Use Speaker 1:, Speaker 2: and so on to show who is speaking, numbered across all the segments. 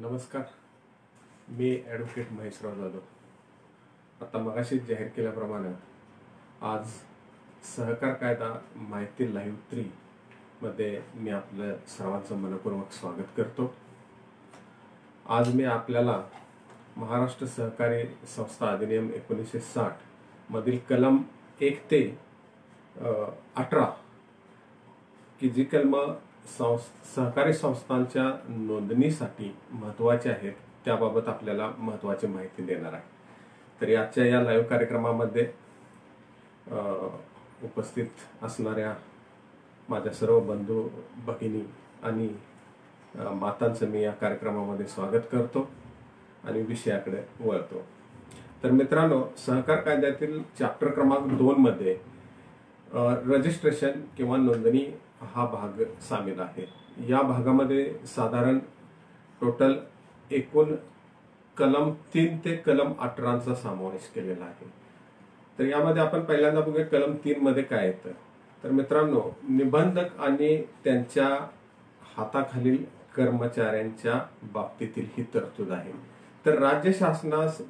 Speaker 1: नमस्कार. मी ॲडव्होकेट महेशराव जाधव. आता मगाशीच जाहीर केल्याप्रमाणे आज सहकार कायदा माहिती लाईव्ह 3 मध्ये मी आपलं सर्वांचं मनपूर्वक स्वागत करतो. आज मी आपल्याला महाराष्ट्र सहकारी संस्था अधिनियम 1960 मधील कलम 1 ते 18 की जी कलम सहकारी संस्थांच्या नोंदणीसाठी महत्त्वाचे आहेत त्याबाबत आपल्याला महत्त्वाची माहिती देणार आहे. तरी आजच्या या लाईव्ह कार्यक्रमामध्ये उपस्थित असणाऱ्या माझ्या सर्व बंधू भगिनी आणि मातांचं मी या कार्यक्रमामध्ये स्वागत करतो आणि विषयाकडे वळतो. तर मित्रांनो, सहकार कायद्यातील चॅप्टर क्रमांक 2 मध्ये रजिस्ट्रेशन किंवा नोंदणी हा भाग सामील आहे. या भागामध्ये साधारण टोटल एकूण कलम 3 ते कलम 18 समावेश केलेला आहे. तर यामध्ये आपण पहिल्यांदा बघूया कलम 3 मध्ये काय येतं. तर मित्रांनो, निबंधक आणि त्यांच्या हाताखालील कर्मचाऱ्यांच्या बाबतीतील ही तरतूद आहे. तर राज्य शासनास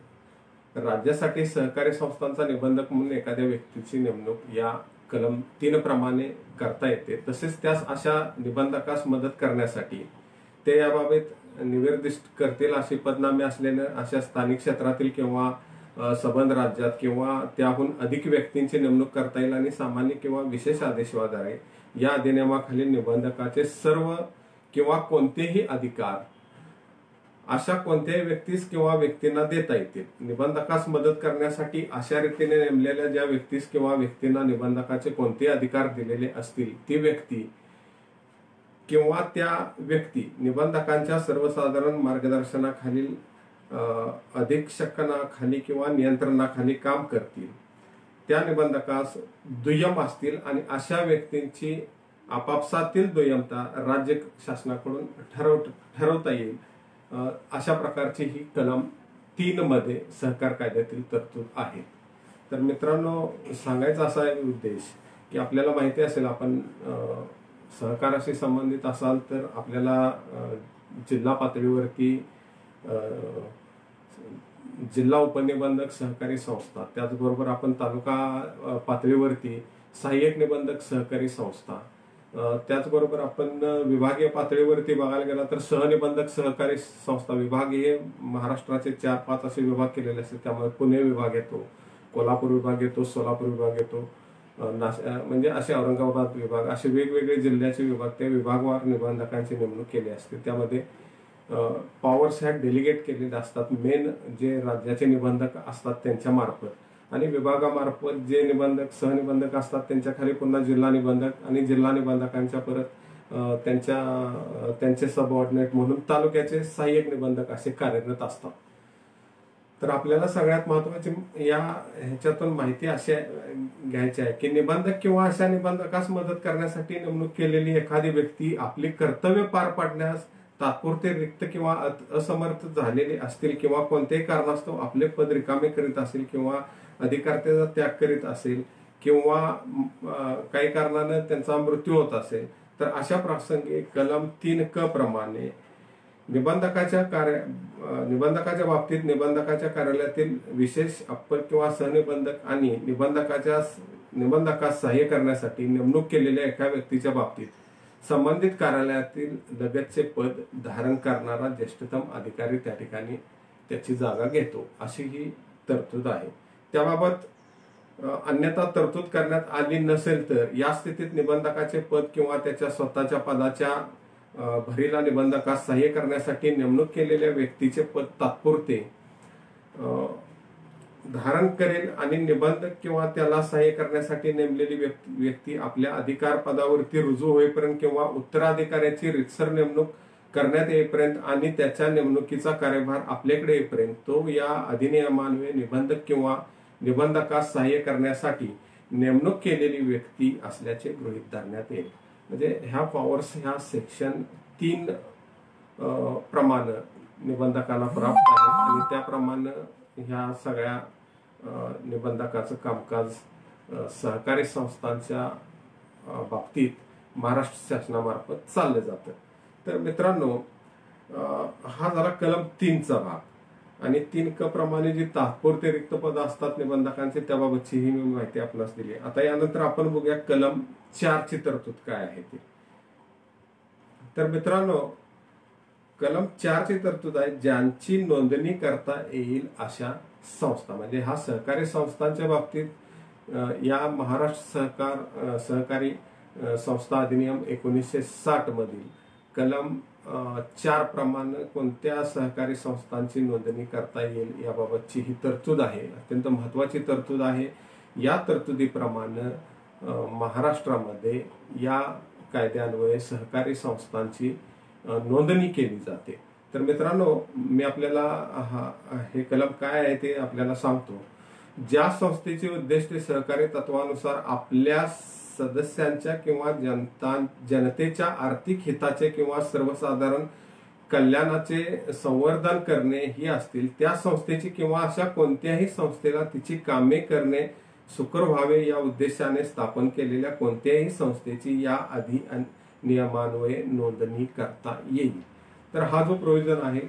Speaker 1: राज्यासाठी सहकारी संस्थांचा निबंधक म्हणून एखाद्या व्यक्तीची नेमणूक या कलम 3 प्रमाणे करता येते. तसेच त्यास अशा निबंधकास मदत करण्यासाठी ते याबाबत निर्दिष्ट करतील अशी पदनामे असलेल्या अशा स्थानिक क्षेत्रातील किंवा संबंध राज्यात किंवा त्याहून अधिक व्यक्तींची नेमणूक करता येईल आणि सामान्य किंवा विशेष आदेशाद्वारे या अधिनियमाखालील निबंधकाचे सर्व किंवा कोणतेही अधिकार अशा कोणत्याही व्यक्तीस किंवा व्यक्तींना देता येतील. निबंधकास मदत करण्यासाठी अशा रीतीने नेमलेल्या ज्या व्यक्तीस किंवा व्यक्तींना निबंधकाचे कोणते अधिकार दिलेले असतील ती व्यक्ती किंवा त्या व्यक्ती निबंधकांच्या सर्वसाधारण मार्गदर्शनाखालील अधीक्षकांखाली किंवा नियंत्रणाखाली काम करतील त्या निबंधकास दुय्यम असतील आणि अशा व्यक्तींची आपापसातील दुय्यमता राज्य शासनाकडून ठरवता येईल. अशा प्रकारची ही कलम 3 मध्ये सहकार कायद्यातील तरतूद आहे. तर मित्रांनो, सांगायचा असा एक उद्देश की आपल्याला माहिती असेल, आपण सहकाराशी संबंधित असाल तर आपल्याला जिल्हा पातळीवरती जिल्हा उपनिबंधक सहकारी संस्था, त्याचबरोबर आपण तालुका पातळीवरती सहाय्यक निबंधक सहकारी संस्था, त्याचबरोबर आपण विभागीय पातळीवरती बघायला गेला तर सहनिबंधक सहकारी संस्था विभाग हे महाराष्ट्राचे 4-5 असे विभाग केलेले असतात. त्यामुळे पुणे विभाग येतो, कोल्हापूर विभाग येतो, सोलापूर विभाग येतो, म्हणजे असे औरंगाबाद विभाग, असे वेगवेगळे जिल्ह्याचे विभाग, त्या विभागवार निबंधकांची नेमणूक केली असते. त्यामध्ये पॉवर्स ह्या डेलिगेट केलेले असतात मेन जे राज्याचे निबंधक असतात त्यांच्या मार्फत, आणि विभागामार्फत जे निबंधक सहनिबंधक असतात त्यांच्या खाली पुन्हा जिल्हा निबंधक आणि जिल्हा निबंधकांच्या परत त्यांचे सबऑर्डिनेट म्हणून तालुक्याचे सहाय्यक निबंधक असे कार्यरत असतात. तर आपल्याला सगळ्यात महत्वाची या ह्याच्यातून माहिती अशी घ्यायची आहे की निबंधक किंवा अशा निबंधकास मदत करण्यासाठी नेमणूक केलेली एखादी व्यक्ती आपली कर्तव्य पार पाडण्यास तात्पुरते रिक्त किंवा असमर्थ झालेले असतील किंवा कोणत्याही कारणास्तव आपले पद रिकामे करीत असेल किंवा अधिकारतेचा त्याग करीत असेल किंवा काही कारणाने त्यांचा मृत्यू होत असेल तर अशा प्रसंगी कलम 3 क प्रमाणे निबंधकाच्या बाबतीत निबंधकाच्या कार्यालयातील विशेष अप्पर किंवा सहनिबंधक आणि निबंधकास सहाय्य करण्यासाठी नेमणूक केलेल्या एका व्यक्तीच्या बाबतीत संबंधित कार्यालयातील लगतचे पद धारण करणारा ज्येष्ठतम अधिकारी त्या ठिकाणी त्याची जागा घेतो, अशी ही तरतूद आहे. त्याबाबत अन्यथा तरतूद करण्यात आली नसेल तर या स्थितीत निबंधकाचे पद किंवा त्याच्या स्वतःच्या पदाच्या भरीला निबंधकास सहाय्य करण्यासाठी नेमणूक केलेल्या व्यक्तीचे पद तात्पुरते धारण करेल आणि निबंधक किंवा त्याला सहाय्य करण्यासाठी नेमलेली व्यक्ती आपल्या अधिकार पदावरती रुजू होईपर्यंत किंवा उत्तराधिकाऱ्याची रितसर नेमणूक करण्यात येईपर्यंत आणि त्याच्या नेमणुकीचा कार्यभार आपल्याकडे येईपर्यंत तो या अधिनियमान्वये निबंधक किंवा निबंधकास सहाय्य करण्यासाठी नेमणूक केलेली व्यक्ती असल्याचे गृहीत धरण्यात येईल. म्हणजे ह्या पॉवर्स ह्या सेक्शन 3 प्रमाणे निबंधकांना प्राप्त आहेत आणि त्याप्रमाणे ह्या सगळ्या निबंधकाचं कामकाज सहकारी संस्थांच्या बाबतीत महाराष्ट्र शासनामार्फत चाललं जातं. तर मित्रांनो, हा झाला कलम 3चा भाग. आणि 3 क प्रमाणे जी तात्पुरते रिक्त पद असतात निबंधकांचे त्याबाबतची ही मी माहिती आपणास दिली. आता यानंतर आपण बघूया कलम 4ची तरतूद काय आहे ती. तर मित्रांनो, कलम 4ची तरतूद आहे ज्यांची नोंदणी करता येईल अशा संस्था. म्हणजे हा सहकारी संस्थांच्या बाबतीत या महाराष्ट्र सहकारी संस्था अधिनियम 1960 मधील कलम 4 प्रमाणे कोणत्या सहकारी संस्थांची नोंदणी करता येईल याबाबतची ही तरतूद आहे. अत्यंत महत्वाची तरतूद आहे. या तरतुदीप्रमाणे महाराष्ट्रामध्ये या कायद्यान्वये सहकारी संस्थांची नोंदणी केली जाते. तर मित्रांनो, मी आपल्याला हे कलम काय आहे ते आपल्याला सांगतो. ज्या संस्थेचे उद्दिष्ट सहकारी तत्वानुसार आपल्या सदस्यांच्या किंवा जनतेच्या आर्थिक हिताचे किंवा सर्वसाधारण कल्याणाचे संवर्धन करणे ही असतील, त्या संस्थेची किंवा अशा कोणत्याही संस्थेला तिची कामे करणे सुकर व्हावे या उद्देशाने स्थापन केलेल्या कोणत्याही संस्थेची या आधी नियमान्वये नोंदणी करता येईल. तर हा जो प्रोव्हिजन आहे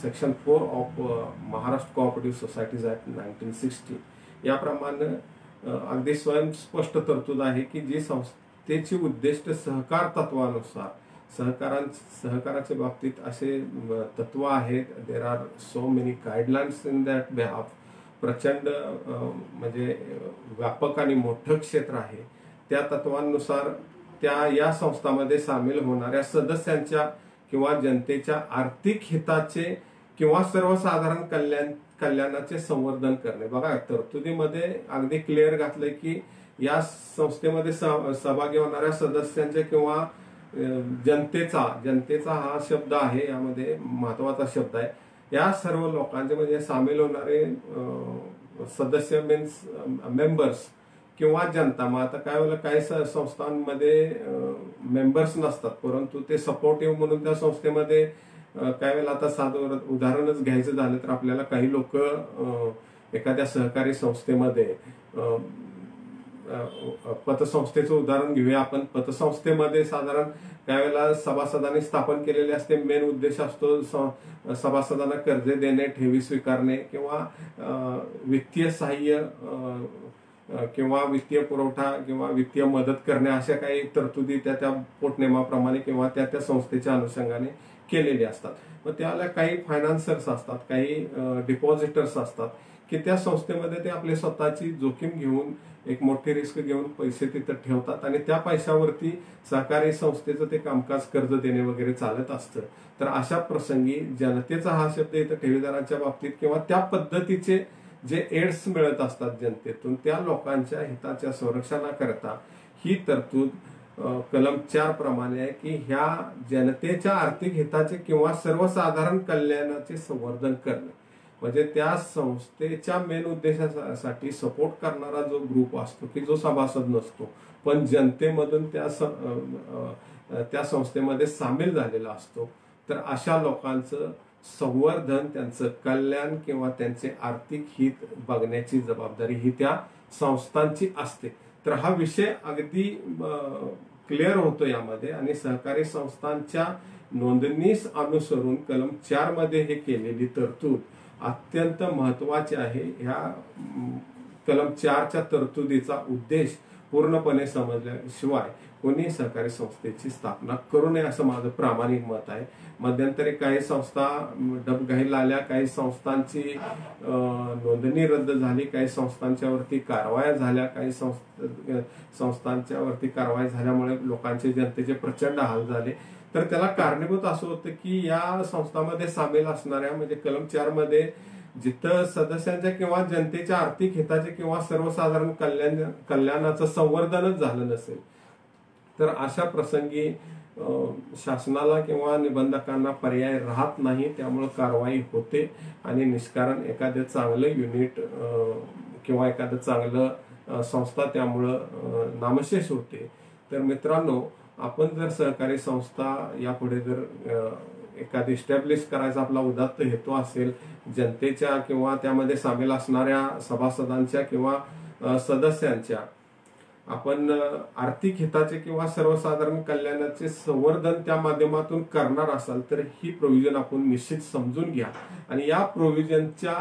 Speaker 1: section 4 of Maharashtra cooperative societies act 1960 याप्रमाणे अगदी स्वयंस्पष्ट तरतूद आहे की जी संस्थेची उद्दिष्ट सहकार तत्वानुसार सहकाराच्या बाबतीत असे तत्व आहेत. There are so many guidelines in that behalf. प्रचंड म्हणजे व्यापक आणि मोठं क्षेत्र आहे. त्या तत्वांनुसार या संस्थांमध्ये सामील होणाऱ्या सदस्यांच्या किंवा जनतेच्या आर्थिक हिताचे किंवा सर्वसाधारण कल्याणाचे संवर्धन करणे. बघा, तरतुदीमध्ये अगदी क्लिअर घातलंय की या संस्थेमध्ये सहभागी होणाऱ्या सदस्यांचे किंवा जनतेचा हा शब्द आहे, यामध्ये महत्वाचा शब्द आहे. या सर्व लोकांचे म्हणजे सामील होणारे सदस्य मीन्स मेंबर्स किंवा जनता. मग आता काय होईल, काही संस्थांमध्ये मेंबर्स नसतात, परंतु ते सपोर्टिव्ह म्हणून त्या संस्थेमध्ये काय वेळेला, आता साधं उदाहरणच घ्यायचं झालं तर आपल्याला काही लोक एखाद्या सहकारी संस्थेमध्ये पतसंस्थेचं उदाहरण घेऊया आपण. पतसंस्थेमध्ये साधारण त्यावेळेला सभासदांनी स्थापन केलेले असते. मेन उद्देश असतो सभासदांना कर्जे देणे, ठेवी स्वीकारणे किंवा वित्तीय सहाय्य किंवा वित्तीय पुरवठा किंवा वित्तीय मदत करणे, अशा काही तरतुदी त्या पोटनियमाप्रमाणे किंवा त्या संस्थेच्या अनुषंगाने केलेले असतात. मग त्याला काही फायनान्सर्स असतात, काही डिपॉझिटर्स असतात की त्या संस्थेमध्ये ते आपली स्वतःची जोखीम घेऊन एक मोठी रिस्क घेऊन पैसे तिथं ठेवतात आणि त्या पैशावरती सहकारी संस्थेचं ते कामकाज कर्ज देणे वगैरे चालत असतं. तर अशा प्रसंगी जनतेचा हा शब्द इथं ठेवीदारांच्या बाबतीत किंवा त्या पद्धतीचे जे एड्स मिळत असतात जनतेतून त्या लोकांच्या हिताच्या संरक्षणाकरता ही तरतूद कलम 4 प्रमाणे आहे की ह्या जनतेच्या आर्थिक हिताचे किंवा सर्वसाधारण कल्याणाचे संवर्धन करणे. म्हणजे त्या संस्थेच्या मेन उद्देशासाठी सपोर्ट करणारा जो ग्रुप असतो की जो सभासद नसतो पण जनतेमधून त्या संस्थेमध्ये सामील झालेला असतो, तर अशा लोकांचं संवर्धन, त्यांचं कल्याण किंवा त्यांचे आर्थिक हित बघण्याची जबाबदारी ही त्या संस्थांची असते. तर हा विषय अगदी क्लिअर होतो यामध्ये. आणि सहकारी संस्थांच्या नोंदणीस अनुसरून कलम 4 मध्ये हे केलेली तरतूद अत्यंत महत्वाची आहे. ह्या कलम 4च्या तरतुदीचा उद्देश पूर्णपणे समजल्याशिवाय कोणी सहकारी संस्थेची स्थापना करू नये असं माझं प्रामाणिक मत आहे. मध्यंतरी काही संस्था डबघाईला आल्या, काही संस्थांची नोंदणी रद्द झाली, काही संस्थांच्या वरती कारवाया झाल्या, काही संस्थांच्या वरती कारवाई झाल्यामुळे लोकांचे, जनतेचे प्रचंड हाल झाले. तर त्याला कारणीभूत असं होतं की या संस्थांमध्ये सामील असणाऱ्या म्हणजे कलम 4 मध्ये जिथं सदस्यांच्या किंवा जनतेच्या आर्थिक हिताचे किंवा सर्वसाधारण कल्याणाचं संवर्धनच झालं नसेल तर अशा प्रसंगी शासनाला किंवा निबंधकांना पर्याय राहत नाही. त्यामुळे कारवाई होते आणि निष्कारण एखादं चांगलं युनिट किंवा एखादं चांगलं संस्था त्यामुळं नामशेष होते. तर मित्रांनो, आपण जर सहकारी संस्था यापुढे जर एखादी इस्टॅब्लिश करायचा आपला उदात्त हेतू असेल, जनतेच्या किंवा त्यामध्ये सामील असणाऱ्या सभासदांच्या किंवा सदस्यांच्या आपण आर्थिक हिताचे किंवा सर्वसाधारण कल्याणाचे संवर्धन त्या माध्यमातून करणार असाल तर ही प्रोव्हिजन आपण निश्चित समजून घ्या आणि या प्रोव्हिजनच्या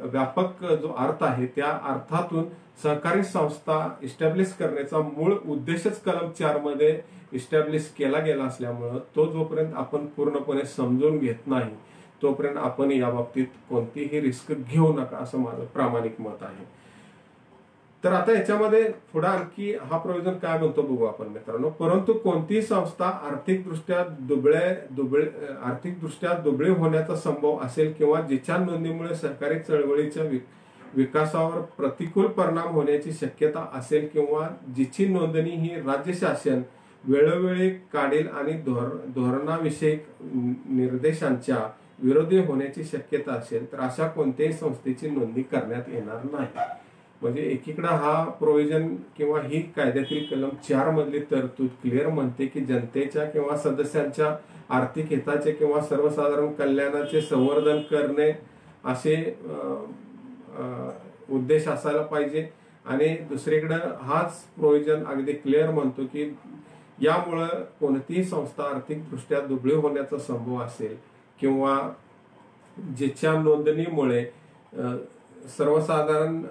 Speaker 1: व्यापक जो अर्थ आहे त्या अर्थातून सहकारी संस्था इस्टॅब्लिश करण्याचा मूळ उद्देशच कलम 4 मध्ये इस्टॅब्लिश केला गेला असल्यामुळं तो जोपर्यंत आपण पूर्णपणे समजून घेत नाही तोपर्यंत आपण या बाबतीत कोणतीही रिस्क घेऊ नका असं माझं प्रामाणिक मत आहे. तर आता याच्यामध्ये पुढे आणखी हा प्रोव्हिजन काय म्हणतो बघू आपण मित्रांनो. परंतु कोणतीही संस्था आर्थिकदृष्ट्या दुबळे होण्याचा संभव असेल किंवा जिच्या नोंदणीमुळे सहकारी चळवळीच्या विकासावर प्रतिकूल परिणाम होण्याची शक्यता असेल किंवा जिची नोंदणी ही राज्य शासन वेळोवेळी काढेल आणि धोरणाविषयक निर्देशांच्या विरोधी होण्याची शक्यता असेल तर अशा कोणत्याही संस्थेची नोंदणी करण्यात येणार नाही. म्हणजे एकीकडे हा प्रोव्हिजन किंवा ही कायद्यातील कलम 4 मधली तरतूद क्लिअर म्हणते की जनतेच्या किंवा सदस्यांच्या आर्थिक हिताचे किंवा सर्वसाधारण कल्याणाचे संवर्धन करणे असे उद्देश असायला पाहिजे आणि दुसरीकडे हाच प्रोव्हिजन अगदी क्लिअर म्हणतो की यामुळं कोणतीही संस्था आर्थिकदृष्ट्या दुबळी होण्याचा संभव असेल किंवा जिच्या नोंदणीमुळे सर्वसाधारण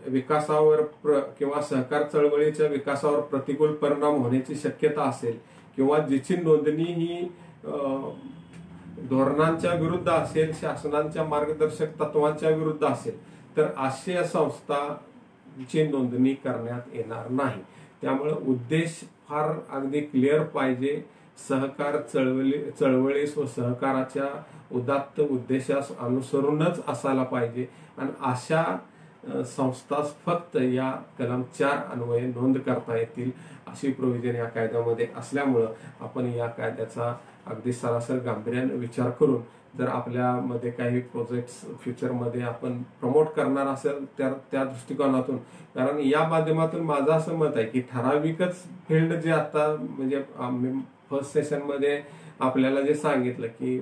Speaker 1: विकासावर किंवा सहकार चळवळीच्या विकासावर प्रतिकूल परिणाम होण्याची शक्यता असेल किंवा जिची नोंदणी ही धोरणांच्या विरुद्ध असेल शासनाच्या मार्गदर्शक तत्वांच्या विरुद्ध असेल तर अशा संस्थांची नोंदणी करण्यात येणार नाही. त्यामुळे उद्देश फार अगदी क्लिअर पाहिजे. सहकार चळवळीस व सहकाराच्या उदात्त उद्देशास अनुसरूनच असायला पाहिजे आणि अशा संस्था फक्त या कलम 4 अन्वये नोंद करता येतील अशी प्रोव्हिजन या कायद्यामध्ये असल्यामुळं आपण या कायद्याचा अगदी सरासर गांभीर्याने विचार करून जर आपल्यामध्ये काही प्रोजेक्ट्स फ्युचरमध्ये आपण प्रमोट करणार असेल तर त्या दृष्टिकोनातून, कारण या माध्यमातून माझं असं मत आहे की ठराविकच फील्ड जे आता म्हणजे फर्स्ट सेशन मध्ये आपल्याला जे सांगितलं की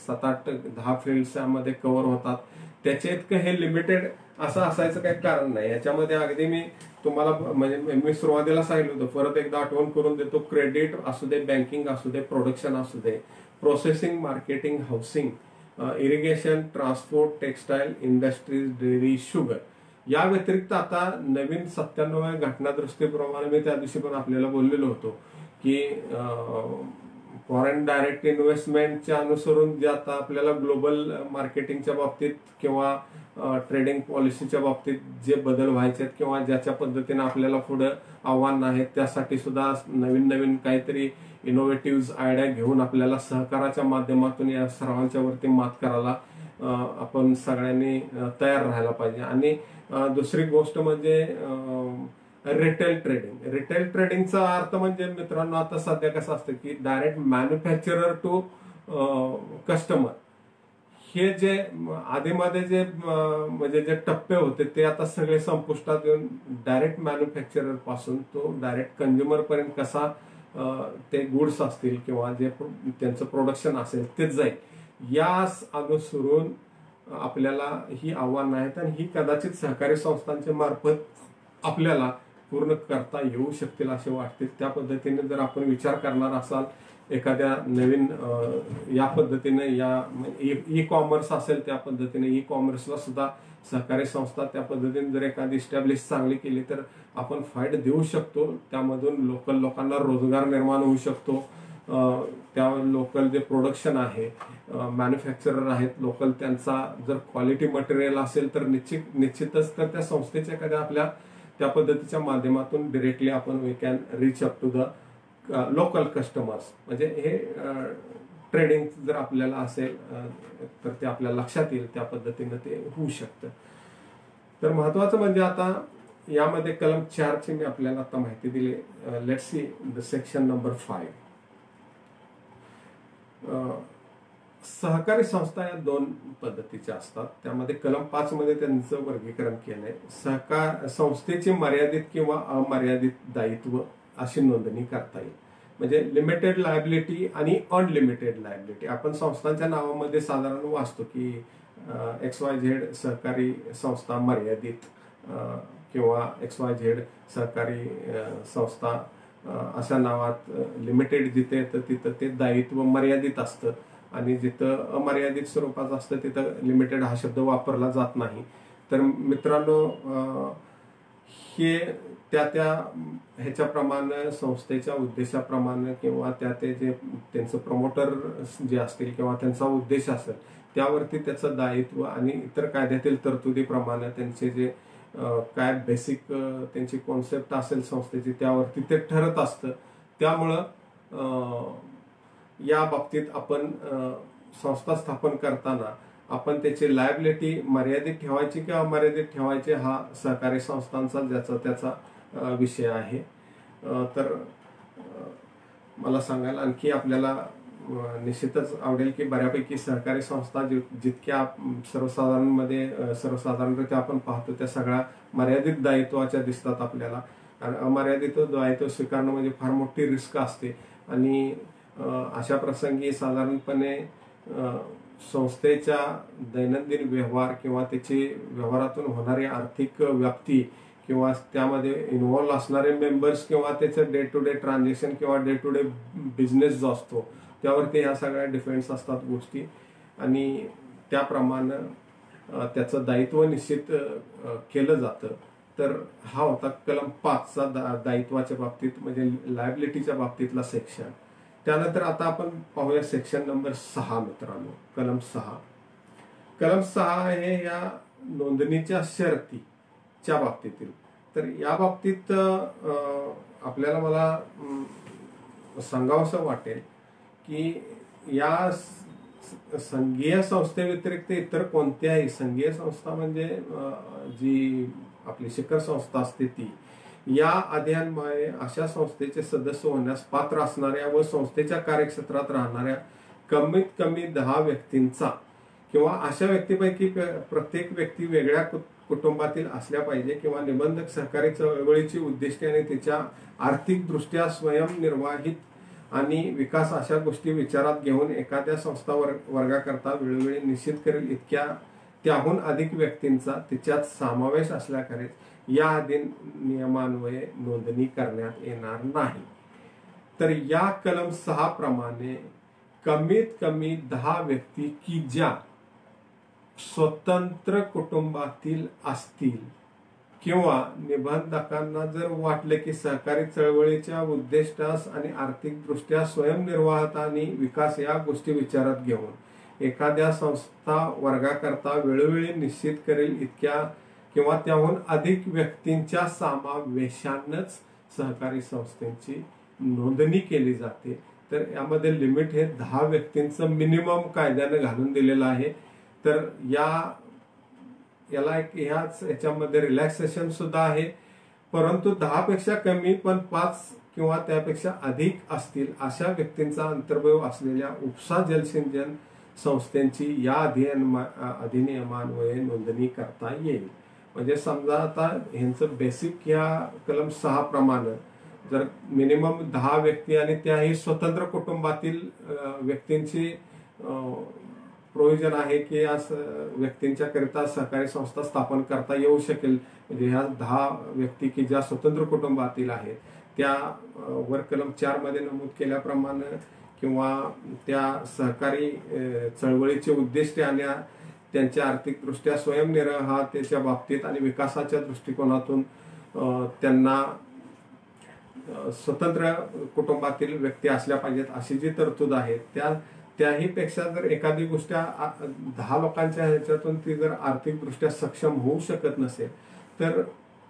Speaker 1: 7-8-10 फील्ड्स यामध्ये कव्हर होतात त्याच्या इतकं हे लिमिटेड असं असायचं काही कारण नाही. याच्यामध्ये अगदी मी तुम्हाला म्हणजे मी सुरुवातीला सांगितलं होतं, परत एकदा आठवण करून देतो. क्रेडिट असू दे, बँकिंग असू दे, प्रोडक्शन असू दे, processing, marketing, housing, irrigation, transport, textile, industries, dairy, sugar या व्यतिरिक्त आता नवीन 97व्या घटनादुरुस्तीप्रमाणे मी त्या दिवशी पण आपल्याला बोललेलो होतो की फॉरेन डायरेक्ट इन्व्हेस्टमेंटच्या अनुसरून जे आता आपल्याला ग्लोबल मार्केटिंगच्या बाबतीत किंवा ट्रेडिंग पॉलिसीच्या बाबतीत जे बदल व्हायचे आहेत किंवा ज्याच्या पद्धतीने आपल्याला पुढे आव्हान आहेत त्यासाठी सुद्धा नवीन नवीन काहीतरी इनोव्हेटिव्ह आयडिया घेऊन आपल्याला सहकाराच्या माध्यमातून या सर्वांच्या वरती मात करायला आपण सगळ्यांनी तयार राहायला पाहिजे. आणि दुसरी गोष्ट म्हणजे रिटेल ट्रेडिंग. रिटेल ट्रेडिंगचा अर्थ म्हणजे मित्रांनो आता सध्या कसं असतं की डायरेक्ट मॅन्युफॅक्चरर टू कस्टमर हे जे आधीमध्ये जे म्हणजे जे टप्पे होते ते आता सगळे संपुष्टात येऊन डायरेक्ट मॅन्युफॅक्चरर पासून तो डायरेक्ट कंझ्युमर पर्यंत कसा ते गुड्स असतील किंवा जे त्यांचं प्रोडक्शन असेल ते जाईल यास अनुसरून आपल्याला ही आव्हानं आहेत आणि ही कदाचित सहकारी संस्थांच्या मार्फत आपल्याला पूर्ण करता येऊ शकतील असे वाटते. त्या पद्धतीने जर आपण विचार करणार असाल एखाद्या नवीन या पद्धतीने या ई कॉमर्स असेल त्या पद्धतीने ई कॉमर्सला सुद्धा सहकारी संस्था त्या पद्धतीने जर एखादी इस्टॅब्लिश चांगली केली तर आपण फायदा देऊ शकतो. त्यामधून लोकल लोकांना रोजगार निर्माण होऊ शकतो. त्या लोकल जे प्रोडक्शन आहे मॅन्युफॅक्चरर आहेत लोकल त्यांचा जर क्वालिटी मटेरियल असेल तर निश्चितच तर त्या संस्थेच्या एखाद्या आपल्या त्या पद्धतीच्या माध्यमातून डिरेक्टली आपण we can reach up to the local customers. म्हणजे हे ट्रेडिंग जर आपल्याला असेल तर ते आपल्या लक्षात येईल त्या पद्धतीने ते होऊ शकतं. तर महत्वाचं म्हणजे आता यामध्ये कलम 4 ची मी आपल्याला आता माहिती दिली. Let's see the section number 5. सहकारी संस्था या 2 पद्धतीच्या असतात. त्यामध्ये कलम 5 मध्ये त्यांचं वर्गीकरण केलंय. सहकार संस्थेची मर्यादित किंवा अमर्यादित दायित्व अशी नोंदणी करता येईल. म्हणजे लिमिटेड लायबिलिटी आणि अनलिमिटेड लायबिलिटी. आपण संस्थांच्या नावामध्ये साधारण वाचतो की XYZ सहकारी संस्था मर्यादित किंवा XYZ सहकारी संस्था अशा नावात लिमिटेड जिथे येतं तिथं ते दायित्व मर्यादित असतं आणि जिथं अमर्यादित स्वरूपाचं असतं तिथं लिमिटेड हा शब्द वापरला जात नाही. तर मित्रांनो, हे त्या ह्याच्याप्रमाणे संस्थेच्या उद्देशाप्रमाणे किंवा ते जे त्यांचं प्रमोटर जे असतील किंवा त्यांचा उद्देश असेल त्यावरती त्याचं दायित्व आणि इतर कायद्यातील तरतुदीप्रमाणे त्यांचे जे काय बेसिक त्यांची कॉन्सेप्ट असेल संस्थेची त्यावरती ते ठरत असतं. त्यामुळं या बाबतीत आपण संस्था स्थापन करताना आपण त्याची लायबिलिटी मर्यादित ठेवायची किंवा अमर्यादित ठेवायची हा सहकारी संस्थांचा ज्याचा त्याचा विषय आहे. तर मला सांगायला आणखी आपल्याला निश्चितच आवडेल की बऱ्यापैकी सहकारी संस्था जितक्या सर्वसाधारणरित्या आपण पाहतो त्या सगळ्या मर्यादित दायित्वाच्या दिसतात आपल्याला. कारण अमर्यादित दायित्व स्वीकारणं म्हणजे फार मोठी रिस्क असते आणि अशा प्रसंगी साधारणपणे संस्थेच्या दैनंदिन व्यवहार किंवा त्याची व्यवहारातून होणारी आर्थिक व्याप्ती किंवा त्यामध्ये इन्व्हॉल्व असणारे मेंबर्स किंवा त्याचं डे टू डे ट्रान्झॅक्शन किंवा डे टू डे बिझनेस जो असतो त्यावरती ह्या सगळ्या डिफेंड्स असतात गोष्टी आणि त्याप्रमाणे त्याचं दायित्व निश्चित केलं जातं. तर हा होता कलम 5चा दायित्वाच्या बाबतीत म्हणजे लायबिलिटीच्या बाबतीतला सेक्शन. त्यानंतर आता आपण पाहूया सेक्शन नंबर 6 मित्रांनो. कलम 6 हे या नोंदणीच्या शर्तीच्या बाबतीतील. तर या बाबतीत आपल्याला मला सांगावंसं वाटेल की या संघीय संस्थेव्यतिरिक्त इतर कोणत्याही संघीय संस्था म्हणजे जी आपली शिखर संस्था असते ती या अध्यान्वये अशा संस्थेचे सदस्य होण्यास पात्र असणाऱ्या व संस्थेच्या कार्यक्षेत्रात राहणाऱ्या कमीत कमी 10 व्यक्तींचा किंवा अशा व्यक्तीपैकी प्रत्येक व्यक्ती वेगळ्या कुटुंबातील असल्या पाहिजे किंवा निबंधक सहकारी चळवळीची उद्दिष्टे आणि तिच्या आर्थिकदृष्ट्या स्वयंनिर्वाहित आणि विकास अशा गोष्टी विचारात घेऊन एखाद्या संस्था वर्गाकरता वेळोवेळी निश्चित करेल इतक्या त्याहून अधिक व्यक्तींचा तिच्यात समावेश असल्याखेरीज या अधिनियमान्वये नोंदणी करण्यात येणार नाही. तर या कलम 6 प्रमाणे कमीत कमी 10 व्यक्ती की ज्या स्वतंत्र कुटुंबातील असतील किंवा निबंधकांना जर वाटले की सहकारी चळवळीच्या उद्दिष्टास आणि आर्थिकदृष्ट्या स्वयंनिर्वाहता आणि विकास या गोष्टी विचारात घेऊन एखाद्या संस्था वर्गाकरता वेळोवेळी निश्चित करेल इतक्या किंवा त्याहून अधिक व्यक्तींच्या समावेशानंच सहकारी संस्थेची नोंदणी केली जाते. तर यामध्ये लिमिट हे 10 व्यक्तींचं मिनिमम कायद्याने घालून दिलेलं आहे. तर याला एक याच्यामध्ये रिलॅक्सेशन सुद्धा आहे, परंतु 10 पेक्षा कमी पण 5 किंवा त्यापेक्षा अधिक असतील अशा व्यक्तींचा अंतर्भाव असलेल्या उपसा जलसिंचन संस्थांची या अधिनियमान्वये नोंदणी करता येईल. म्हणजे समजा आता ह्यांचं बेसिक या कलम 6 प्रमाणे जर मिनिमम 10 व्यक्ती आणि त्याही स्वतंत्र कुटुंबातील व्यक्तींची प्रोव्हिजन आहे की या व्यक्तींच्या करिता सहकारी संस्था स्थापन करता येऊ शकेल. म्हणजे ह्या 10 व्यक्ती की ज्या स्वतंत्र कुटुंबातील आहेत त्या वर कलम 4 मध्ये नमूद केल्याप्रमाणे किंवा त्या सहकारी चळवळीचे उद्दिष्टे आणि त्यांच्या आर्थिकदृष्ट्या स्वयंनिर्वाहतेच्या बाबतीत आणि विकासाच्या दृष्टिकोनातून त्यांना स्वतंत्र कुटुंबातील व्यक्ती असल्या पाहिजेत अशी जी तरतूद आहे त्याही पेक्षा जर एखादी गोष्ट 10 लोकांच्या ह्याच्यातून ती जर आर्थिकदृष्ट्या सक्षम होऊ शकत नसेल तर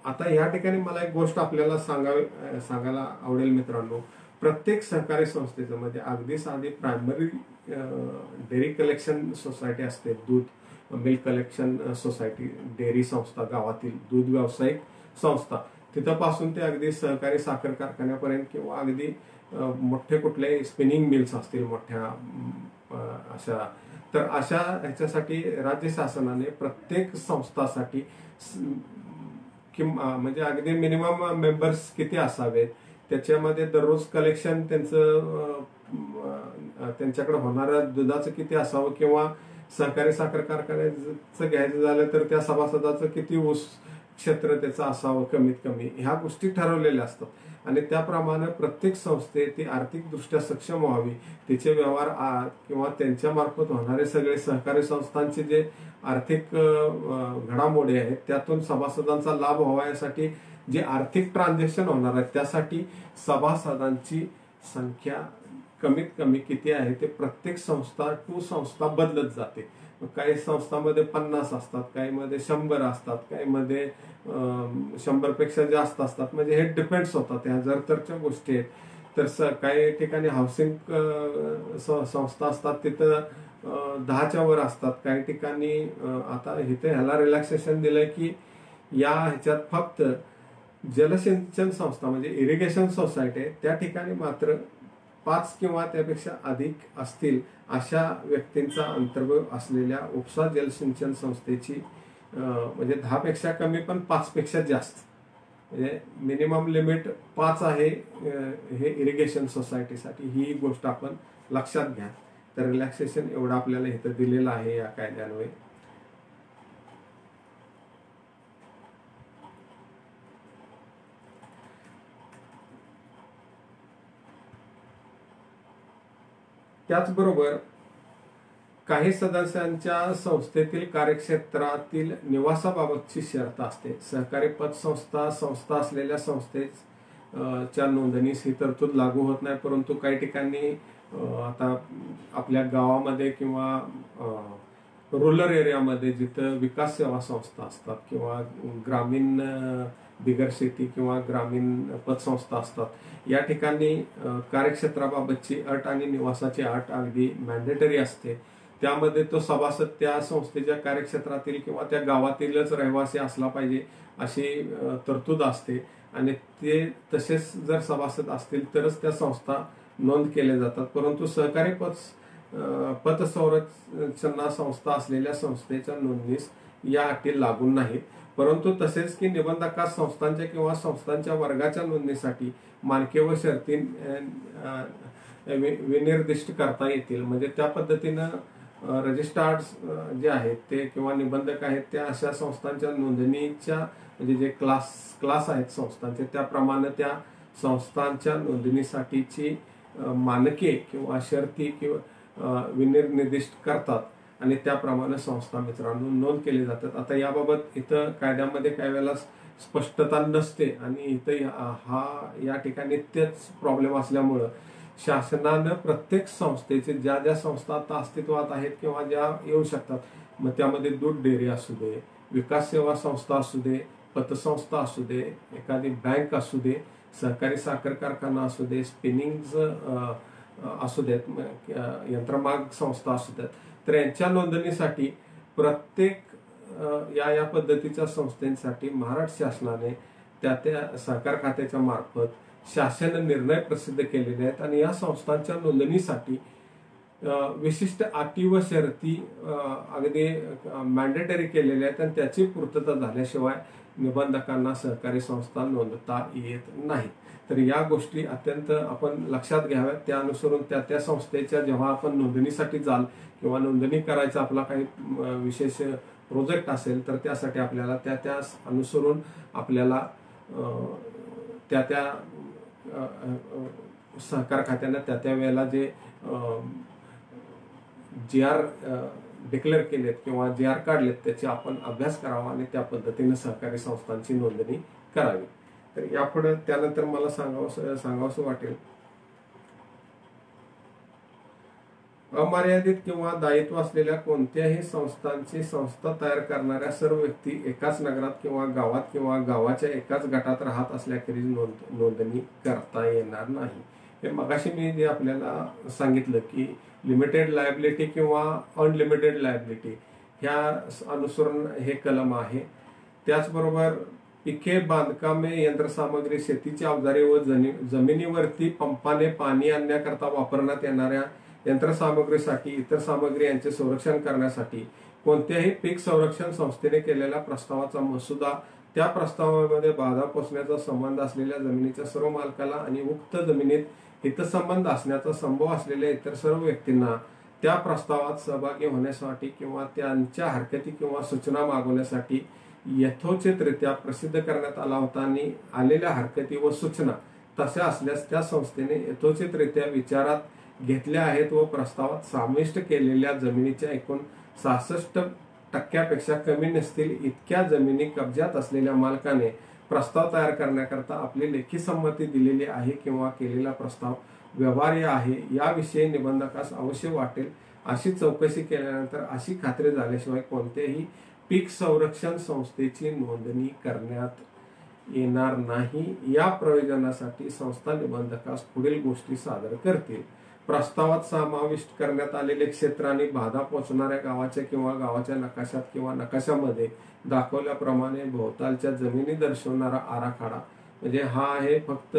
Speaker 1: आता या ठिकाणी मला एक गोष्ट आपल्याला सांगायला आवडेल मित्रांनो. प्रत्येक सहकारी संस्थेचं म्हणजे अगदी साधी प्रायमरी डेअरी कलेक्शन सोसायटी असते, दूध मिल्क कलेक्शन सोसायटी, डेअरी संस्था, गावातील दूध व्यावसायिक संस्था, तिथपासून ते अगदी सहकारी साखर कारखान्यापर्यंत किंवा अगदी मोठे कुठले स्पिनिंग मिल्स असतील मोठ्या अशा, तर अशा ह्याच्यासाठी राज्य शासनाने प्रत्येक संस्थासाठी म्हणजे अगदी मिनिमम मेंबर्स किती असावेत, त्याच्यामध्ये दररोज कलेक्शन त्यांच्याकडे होणाऱ्या दुधाचं किती असावं किंवा सहकारी साखर कारखान्याचं घ्यायचं झालं तर त्या सभासदाचं किती ऊस क्षेत्र त्याचं असावं कमीत कमी, ह्या गोष्टी ठरवलेल्या असतात आणि त्याप्रमाणे प्रत्येक संस्थे ती आर्थिकदृष्ट्या सक्षम व्हावी, तिचे व्यवहार किंवा त्यांच्या मार्फत होणारे सगळे सहकारी संस्थांचे जे आर्थिक घडामोडी आहेत त्यातून सभासदांचा लाभ व्हावा यासाठी जे आर्थिक ट्रान्झॅक्शन होणार आहेत त्यासाठी सभासदांची संख्या कमीत कमी किती आहे ते प्रत्येक संस्था टू संस्था बदलत जाते. काही संस्थांमध्ये 50 असतात, काही मध्ये 100 असतात, काही मध्ये 100 पेक्षा जास्त असतात. म्हणजे हे डिपेंड्स होतात, ह्या जर तरच्या गोष्टी आहेत. तर काही ठिकाणी हाऊसिंग संस्था असतात तिथं 10च्या वर असतात. काही ठिकाणी आता इथे ह्याला रिलॅक्सेशन दिलंय की या ह्याच्यात फक्त जलसिंचन संस्था म्हणजे इरिगेशन सोसायटी आहे त्या ठिकाणी मात्र 5 किंवा त्यापेक्षा अधिक असतील अशा व्यक्तींचा अंतर्भाव असलेल्या उपसा जलसिंचन संस्थेची म्हणजे 10 पेक्षा कमी पण 5 पेक्षा जास्त म्हणजे मिनिमम लिमिट 5 आहे हे इरिगेशन सोसायटीसाठी. ही गोष्ट आपण लक्षात घ्या. तर रिलॅक्सेशन एवढं आपल्याला इथं दिलेलं आहे या कायद्यान्वये. त्याचबरोबर काही सदस्यांच्या संस्थेतील कार्यक्षेत्रातील निवासाबाबतची शर्त असते. सहकारी पतसंस्था संस्था असलेल्या संस्थेच्या नोंदणीस ही तरतूद लागू होत नाही, परंतु काही ठिकाणी आता आपल्या गावामध्ये किंवा रुरल एरियामध्ये जिथं विकास सेवा संस्था असतात किंवा ग्रामीण बिगर शेती किंवा ग्रामीण पतसंस्था असतात या ठिकाणी कार्यक्षेत्राबाबतची अट आणि निवासाची अट अगदी मॅन्डेटरी असते. त्यामध्ये तो सभासद त्या संस्थेच्या कार्यक्षेत्रातील किंवा त्या गावातीलच रहिवासी असला पाहिजे अशी तरतूद असते आणि ते तसेच जर सभासद असतील तरच त्या संस्था नोंद केल्या जातात. परंतु सहकारी पतसंरचना संस्था असलेल्या संस्थेच्या नोंदणीस या अटी लागू नाहीत. परंतु तसेच की निबंधकास संस्थांच्या किंवा संस्थांच्या वर्गाच्या नोंदणीसाठी मानके व शर्ती विनिर्दिष्ट करता येतील. म्हणजे त्या पद्धतीनं रजिस्ट्रार्ड जे आहेत ते किंवा निबंधक आहेत त्या अशा संस्थांच्या नोंदणीच्या म्हणजे जे क्लास आहेत संस्थांचे त्याप्रमाणे त्या संस्थांच्या नोंदणीसाठीची मानके किंवा शर्ती किंवा विनिर्दिष्ट करतात आणि त्याप्रमाणे संस्था मित्रांनो नोंद केली जातात. आता याबाबत इथं कायद्यामध्ये काही वेळेला स्पष्टता नसते आणि इथं या ठिकाणी तेच प्रॉब्लेम असल्यामुळं शासनानं प्रत्येक संस्थेचे ज्या ज्या संस्था आता अस्तित्वात आहेत किंवा ज्या येऊ शकतात मग त्यामध्ये दूध डेअरी असू दे, विकास सेवा संस्था असू दे, पतसंस्था असू दे, एखादी बँक असू दे, सहकारी साखर कारखाना असू दे, स्पिनिंग असू देत, यंत्रमाग संस्था असू देत, तर यांच्या नोंदणीसाठी प्रत्येक या पद्धतीच्या संस्थांसाठी महाराष्ट्र शासनाने त्या सहकार खात्याच्या मार्फत शासन निर्णय प्रसिद्ध केलेले आहेत आणि या संस्थांच्या नोंदणीसाठी विशिष्ट अटी व शर्ती अगदी मॅन्डेटरी केलेल्या आहेत आणि त्याची पूर्तता झाल्याशिवाय निबंधकांना सहकारी संस्था नोंदता येत नाही. तर या गोष्टी अत्यंत आपण लक्षात घ्याव्यात. त्या अनुसरून त्या संस्थेच्या जेव्हा आपण नोंदणीसाठी जाल किंवा नोंदणी करायचा आपला काही विशेष प्रोजेक्ट असेल तर त्यासाठी आपल्याला त्या अनुसरून आपल्याला त्या सहकार खात्याने त्या वेळेला जे GR डिक्लेअर केलेत किंवा GR काढलेत त्याचे आपण अभ्यास करावा आणि त्या पद्धतीने सहकारी संस्थांची नोंदणी करावी. तर यापुढे त्यानंतर मला सांगावंसं वाटेल अमर्यादित किंवा दायित्व असलेल्या कोणत्याही संस्थांची संस्था तयार करणाऱ्या सर्व व्यक्ती एकाच नगरात किंवा गावाच्या एकाच गटात राहत असल्याखेरीज नोंदणी करता येणार नाही. हे मगाशी मी जे आपल्याला सांगितलं की लिमिटेड लायबिलिटी किंवा अनलिमिटेड लायबिलिटी ह्या अनुसरून हे कलम आहे. त्याचबरोबर पिके, बांधकामे, यंत्रसामग्री, शेतीची अवजारे व जमिनीवरती पंपाने पाणी आणण्याकरता वापरण्यात येणाऱ्या यंत्रसामग्रीसाठी इतर सामग्री यांचे संरक्षण करण्यासाठी कोणत्याही पीक संरक्षण संस्थेने केलेल्या प्रस्तावाचा मसुदा, त्या प्रस्तावामध्ये बाधा पोचण्याचा संबंध असलेल्या जमिनीच्या सर्व मालकाला आणि उक्त जमिनीत हितसंबंध असण्याचा संभव असलेल्या इतर सर्व व्यक्तींना त्या प्रस्तावात सहभागी होण्यासाठी किंवा त्यांच्या हरकती किंवा सूचना मागवण्यासाठी यथोचितरित्या प्रसिद्ध करण्यात आला होता आणि आलेल्या हरकती व सूचना तशा असल्यास त्या संस्थेने यथोचितरित्या विचारात घेतल्या आहेत व प्रस्तावात समाविष्ट केलेल्या जमिनीच्या एकूण 66% कमी नसतील इतक्या जमिनी कब्जात असलेल्या मालकाने प्रस्ताव तयार करण्याकरता आपली लेखी संमती दिलेली आहे किंवा केलेला प्रस्ताव व्यवहार्य आहे याविषयी निबंधकास अवश्य वाटेल अशी चौकशी केल्यानंतर अशी खात्री झाल्याशिवाय कोणत्याही पीक संरक्षण संस्थेची नोंदणी करण्यात येणार नाही। या प्रयोजनासाठी संस्था निबंधकास पुढील गोष्टी सादर करतील। प्रस्तावात समाविष्ट करण्यात आलेले क्षेत्र आणि बाधा पोहोचणाऱ्या गावाच्या किंवा गावाच्या नकाशात किंवा नकाशामध्ये दाखवल्याप्रमाणे भोवतालच्या जमिनी दर्शवणारा आराखडा म्हणजे हा आहे फक्त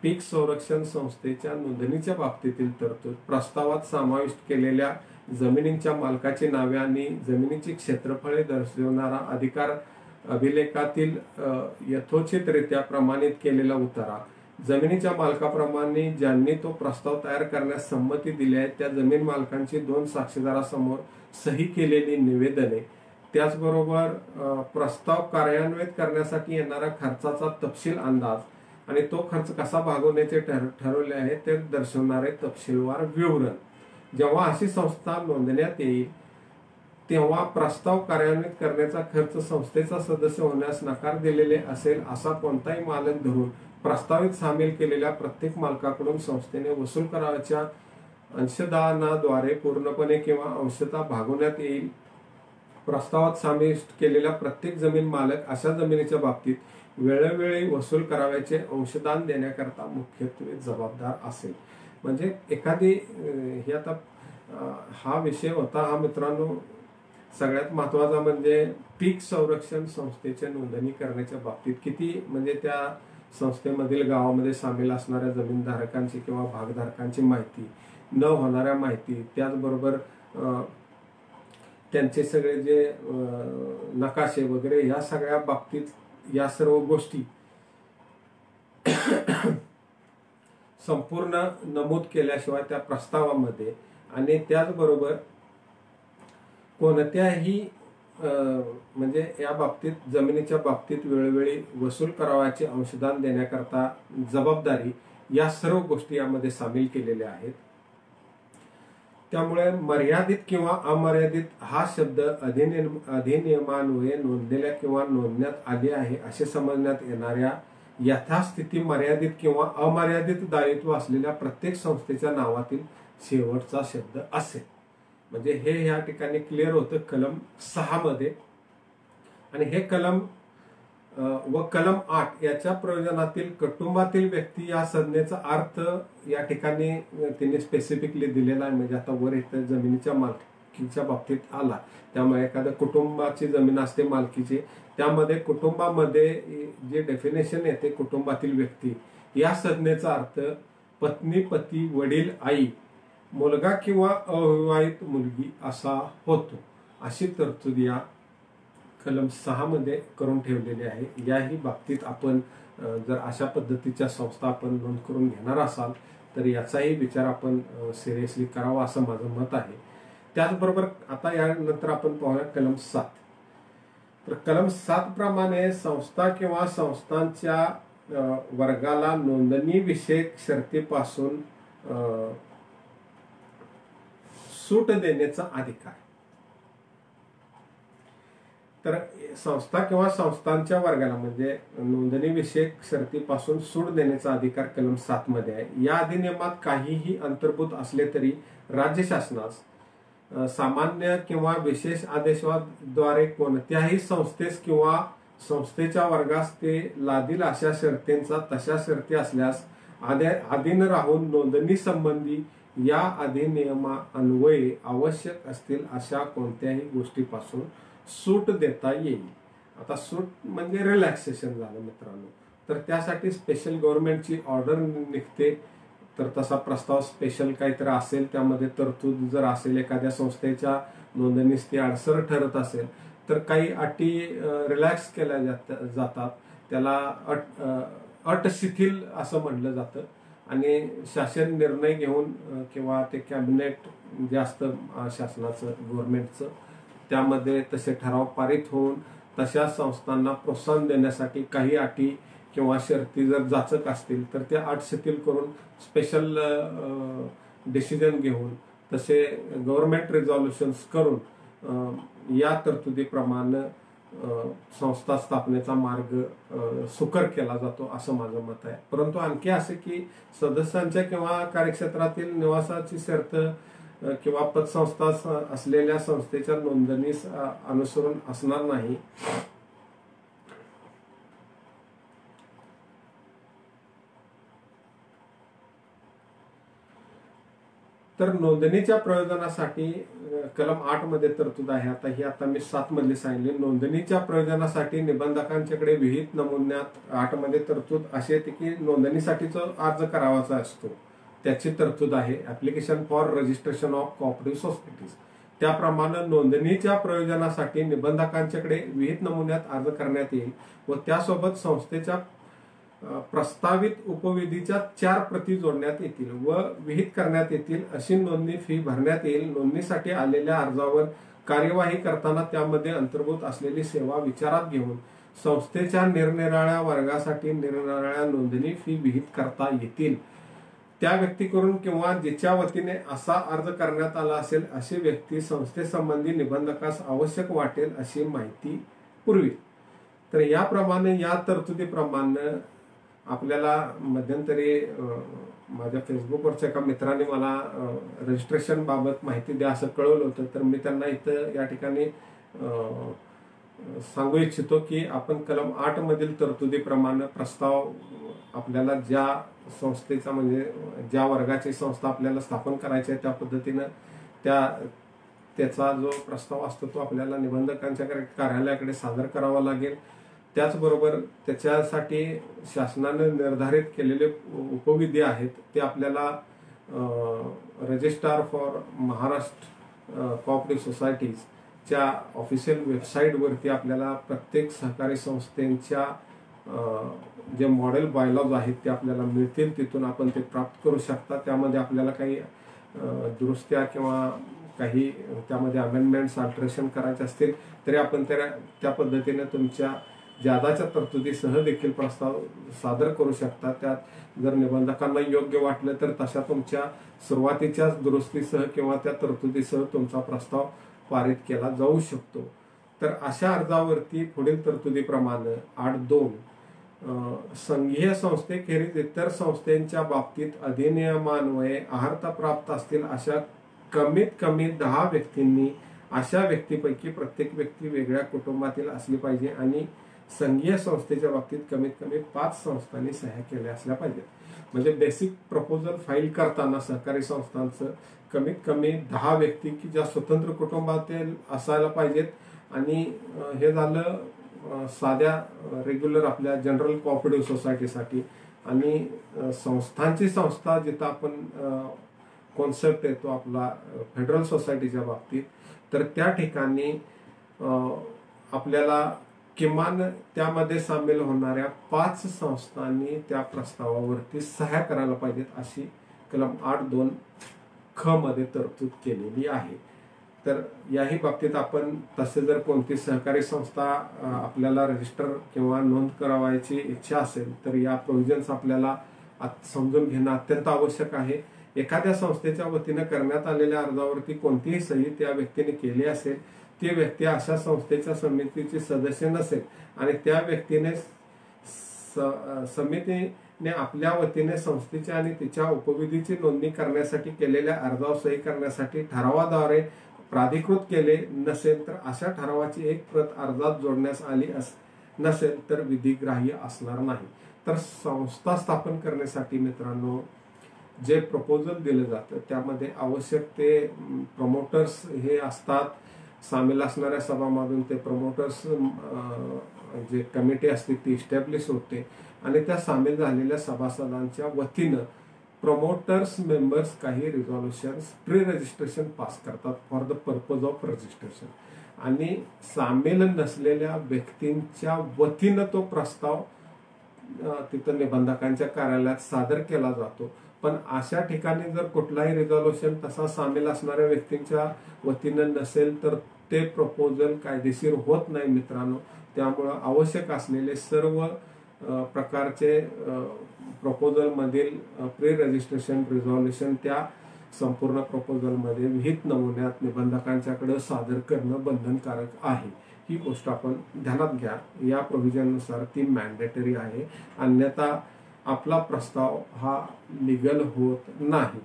Speaker 1: पीक संरक्षण संस्थेच्या नोंदणीच्या बाबतीतील तरतूद। प्रस्तावात समाविष्ट केलेल्या जमिनींच्या मालकाची नावे आणि जमिनीची क्षेत्रफळे दर्शवणारा अधिकार अभिलेखातील यथोचितरित्या प्रमाणित केलेला उतारा, जमिनीच्या मालकाप्रमाणे ज्यांनी तो प्रस्ताव तयार करण्यास संमती दिली आहे त्या जमीन मालकांची 2 साक्षीदारांसमोर सही केलेली निवेदने, त्याचबरोबर प्रस्ताव कार्यान्वित करण्यासाठी येणारा खर्चाचा तपशील अंदाज आणि तो खर्च कसा भागवण्याचे ठरवले आहे ते दर्शवणारे तपशीलवार विवरण। जेव्हा अशी संस्था नोंदण्यात येईल तेव्हा प्रस्ताव कार्यान्वित करण्याचा खर्च संस्थेचा सदस्य होण्यास नकार दिलेले असेल असा कोणताही मालक धरून प्रस्तावित सामील केलेल्या प्रत्येक मालकाकडून संस्थेने वसूल करावयाच्या अंशदानाद्वारे पूर्णपणे किंवा अंशतः भागवण्यात येईल। प्रस्तावात समाविष्ट केलेला प्रत्येक जमीन मालक अशा जमिनीच्या बाबतीत वेळोवेळी वसूल करावयाचे अंशदान देण्याकरता मुख्यत्वे जबाबदार असेल। म्हणजे एखादी हे आता हा विषय होता हा मित्रांनो। सगळ्यात महत्वाचा म्हणजे पीक संरक्षण संस्थेच्या नोंदणी करण्याच्या बाबतीत किती म्हणजे त्या संस्थेमधील गावामध्ये सामील असणाऱ्या जमीनधारकांची किंवा भागधारकांची माहिती, न होणाऱ्या माहिती, त्याचबरोबर त्यांचे सगळे जे नकाशे वगैरे या सगळ्या बाबतीत या सर्व गोष्टी संपूर्ण नमूद केल्याशिवाय त्या प्रस्तावामध्ये आणि त्याचबरोबर कोणत्याही म्हणजे या बाबतीत जमिनीच्या बाबतीत वेळोवेळी वसूल करावयाचे अंशदान देण्याकरता जबाबदारी या सर्व गोष्टी यामध्ये सामील केलेल्या आहेत। त्यामुळे मर्यादित किंवा अमर्यादित हा शब्द अधिनियमान्वये नोंदलेल्या किंवा नोंदण्यात आले आहे असे समजण्यात येणाऱ्या यथास्थिती मर्यादित किंवा अमर्यादित दायित्व असलेल्या प्रत्येक संस्थेच्या नावातील शेवटचा शब्द असेल। म्हणजे हे या ठिकाणी क्लिअर होतं कलम 6 मध्ये। आणि हे कलम व कलम 8 याच्या प्रयोजनातील कुटुंबातील व्यक्ती या संज्ञेचा अर्थ या ठिकाणी त्यांनी स्पेसिफिकली दिलेला आहे। म्हणजे आता वर इथं जमिनीच्या मालकीच्या बाबतीत आला त्यामुळे एखाद्या कुटुंबाची जमीन असते मालकीची, त्यामध्ये कुटुंबामध्ये जे डेफिनेशन येते कुटुंबातील व्यक्ती या संज्ञेचा अर्थ पत्नी, पती, वडील, आई, मुलगा किंवा अविवाहित मुलगी असा होतो। अशी तरतूद या कलम 6 मध्ये करून ठेवलेली आहे। याही बाबतीत आपण जर अशा पद्धतीच्या संस्था आपण नोंद करून घेणार असाल तर याचाही विचार आपण सिरियसली करावा असं माझं मत आहे। त्याचबरोबर आता यानंतर आपण पाहूया कलम 7। तर कलम 7 प्रमाणे संस्था किंवा संस्थांच्या वर्गाला नोंदणी विषयक शर्तीपासून सूट देण्याचा अधिकार। तर संस्था किंवा संस्थांच्या वर्गाला म्हणजे नोंदणी विषयक शर्तीपासून सूट देण्याचा अधिकार कलम 7 मध्ये आहे। या अधिनियमात काहीही अंतर्भूत असले तरी राज्य शासनास सामान्य किंवा विशेष आदेशाद्वारे कोणत्याही संस्थेस किंवा संस्थेच्या वर्गास ते लादील अशा शर्तींचा तशा शर्ती असल्यास अधीन राहून नोंदणी संबंधी या अधिनियमा अन्वये आवश्यक असतील अशा कोणत्याही गोष्टीपासून सूट देता येईल। आता सूट म्हणजे रिलॅक्सेशन झालं मित्रांनो। तर त्यासाठी स्पेशल गव्हर्नमेंटची ऑर्डर निघते, तर तसा प्रस्ताव स्पेशल काहीतरी असेल त्यामध्ये तरतूद जर असेल एखाद्या संस्थेच्या नोंदणीस ती अडसर ठरत असेल तर काही अटी रिलॅक्स केल्या जातात, त्याला अट शिथिल असं म्हटलं जातं आणि शासन निर्णय घेऊन किंवा ते कॅबिनेट जे असतं शासनाचं गव्हर्नमेंटचं त्यामध्ये तसे ठराव पारित होऊन तशा संस्थांना प्रोत्साहन देण्यासाठी काही अटी किंवा शर्ती जर जाचक असतील तर त्या अट शिथिल करून स्पेशल डिसिजन घेऊन तसे गव्हर्नमेंट रिझॉल्युशन्स करून या तरतुदीप्रमाणे संस्था स्थापनेचा मार्ग सुकर केला जातो असं माझं मत आहे. परंतु आणखी असे की सदस्यांच्या किंवा कार्यक्षेत्रातील निवासाची शर्त किंवा पतसंस्था असलेल्या संस्थेच्या नोंदणीस अनुसरून असणार नाही. तर नोंदणीच्या प्रयोजनासाठी कलम 8 मध्ये तरतूद आहे. आता मी 7 मधली सांगितली. नोंदणीच्या प्रयोजनासाठी निबंधकांच्याकडे विहित नमुन्यात 8 मध्ये तरतूद अशी येते की नोंदणीसाठीचा अर्ज करावाचा असतो त्याची तरतूद आहे. Application for registration of cooperative societies. त्याप्रमाणे नोंदणीच्या प्रयोजनासाठी निबंधकांच्याकडे विहित नमुन्यात अर्ज करण्यात येईल व त्यासोबत संस्थेच्या प्रस्तावित उपविधीच्या 4 प्रती जोडण्यात येतील व विहित करण्यात येतील. अशी नोंदणी फी भरण्यात येईल. नोंदणीसाठी आलेल्या अर्जावर कार्यवाही करताना त्यामध्ये अंतर्भूत असलेली सेवा विचारात घेऊन संस्थेच्या निरनिराळ्या वर्गासाठी निरनिराळ्या नोंदणी फी विहित करता येतील. त्या व्यक्तीकडून किंवा जिच्या वतीने असा अर्ज करण्यात आला असेल अशी व्यक्ती संस्थेसंबंधी निबंधकास आवश्यक वाटेल अशी माहिती पुरवी. तर याप्रमाणे या तरतुदीप्रमाणे आपल्याला मध्यंतरी माझ्या फेसबुकवरच्या एका मित्राने मला रजिस्ट्रेशन बाबत माहिती द्या असं कळवलं होतं. तर मी त्यांना इथं या ठिकाणी सांगू इच्छितो की आपण कलम 8 मधील तरतुदीप्रमाणे प्रस्ताव आपल्याला ज्या संस्थेचा म्हणजे ज्या वर्गाची संस्था आपल्याला स्थापन करायची आहे त्या पद्धतीनं त्याचा जो प्रस्ताव असतो तो आपल्याला निबंधकांच्या कार्यालयाकडे सादर करावा लागेल. त्याचबरोबर त्याच्यासाठी शासनाने निर्धारित केलेले उपविधी आहेत ते आपल्याला रजिस्ट्रार फॉर महाराष्ट्र कोऑपरेटिव्ह सोसायटीजच्या ऑफिशियल वेबसाईटवरती आपल्याला प्रत्येक सहकारी संस्थेच्या जे मॉडेल बायलॉज आहेत ते आपल्याला मिळतील. तिथून आपण ते प्राप्त करू शकता. त्यामध्ये आपल्याला काही दुरुस्त्या किंवा काही त्यामध्ये अमेंडमेंट्स अल्टरेशन करायचे असतील तरी आपण त्या पद्धतीने तुमच्या जादाच्या तरतुदीसह देखील प्रस्ताव सादर करू शकता. त्यात जर निबंधकांना योग्य वाटलं तर तशा तुमच्या सुरुवातीच्याच दुरुस्तीसह किंवा त्या तरतुदीसह तुमचा प्रस्ताव पारित केला जाऊ शकतो. तर अशा अर्जावरती पुढील तरतुदीप्रमाणे 8.2 संघीय संस्थेखेरीज इतर संस्थांच्या बाबतीत अधिनियमान्वये अर्हता प्राप्त असतील अशा कमीत कमी 10 व्यक्तींनी अशा व्यक्तीपैकी प्रत्येक व्यक्ती वेगळ्या कुटुंबातील असली पाहिजे आणि संघीय संस्थेच्या बाबतीत कमीत कमी 5 संस्थांनी सह्या केल्या असल्या पाहिजेत. म्हणजे बेसिक प्रपोजल फाईल करताना सहकारी संस्थांचं कमीत कमी 10 व्यक्ती की ज्या स्वतंत्र कुटुंबातील असायला पाहिजेत. आणि हे झालं साध्या रेग्युलर आपल्या जनरल कोऑपरेटिव्ह सोसायटीसाठी. आणि संस्थांची संस्था जिथं आपण कॉन्सेप्ट येतो आपला फेडरल सोसायटीच्या बाबतीत तर त्या ठिकाणी आपल्याला किमान त्यामध्ये सामील होणाऱ्या 5 संस्थांनी त्या प्रस्तावावरती सह्या करायला पाहिजेत अशी कलम 8.2 ख मध्ये तरतूद केलेली आहे. तर याही बाबतीत आपण तसे जर कोणती सहकारी संस्था आपल्याला रजिस्टर किंवा नोंद करावायची इच्छा असेल तर या प्रोव्हिजन्स आपल्याला समजून घेणं अत्यंत आवश्यक आहे. एखाद्या संस्थेच्या वतीने करण्यात आलेल्या अर्जावरती कोणतीही सही त्या व्यक्तीने केली असेल ती व्यक्ती अशा संस्थेच्या समितीची सदस्य नसेल आणि त्या व्यक्तीने समितीने आपल्या वतीने संस्थेच्या आणि तिच्या उपविधीची नोंदणी करण्यासाठी केलेल्या अर्जावर सही करण्यासाठी ठरावाद्वारे प्राधिकृत केले नसेल तर अशा ठरावाची एक प्रत अर्जात जोडण्यास आली नसेल तर विधिग्राह्य असणार नाही. तर संस्था स्थापन करण्यासाठी मित्रांनो जे प्रपोजल दिलं जातं त्यामध्ये आवश्यक ते प्रमोटर्स हे असतात. सामील असणाऱ्या सभामधून ते प्रमोटर्स जे कमिटी असते ती इस्टॅब्लिश होते आणि त्या सामील झालेल्या सभासदांच्या वतीनं प्रमोटर्स मेंबर्स काही रिझॉल्युशन्स प्री रजिस्ट्रेशन पास करतात for the purpose of registration आणि सामील नसलेल्या व्यक्तींच्या वतीनं तो प्रस्ताव तिथं निबंधकांच्या कार्यालयात सादर केला जातो. पण अशा ठिकाणी जर कुठलाही रिझॉल्युशन तसा सामील असणाऱ्या व्यक्तींच्या वतीनं नसेल तर ते प्रपोजल कायदेशीर होत नाही मित्रांनो. त्यामुळं आवश्यक असलेले सर्व प्रकारचे प्रपोजलमधील प्री रजिस्ट्रेशन रिझॉल्युशन त्या संपूर्ण प्रपोजलमध्ये विहित नमुन्यात निबंधकांच्याकडे सादर करणं बंधनकारक आहे. ही गोष्ट आपण ध्यानात घ्या. या प्रोव्हिजननुसार ती मॅन्डेटरी आहे, अन्यथा आपला प्रस्ताव हा लिगल होत नाही.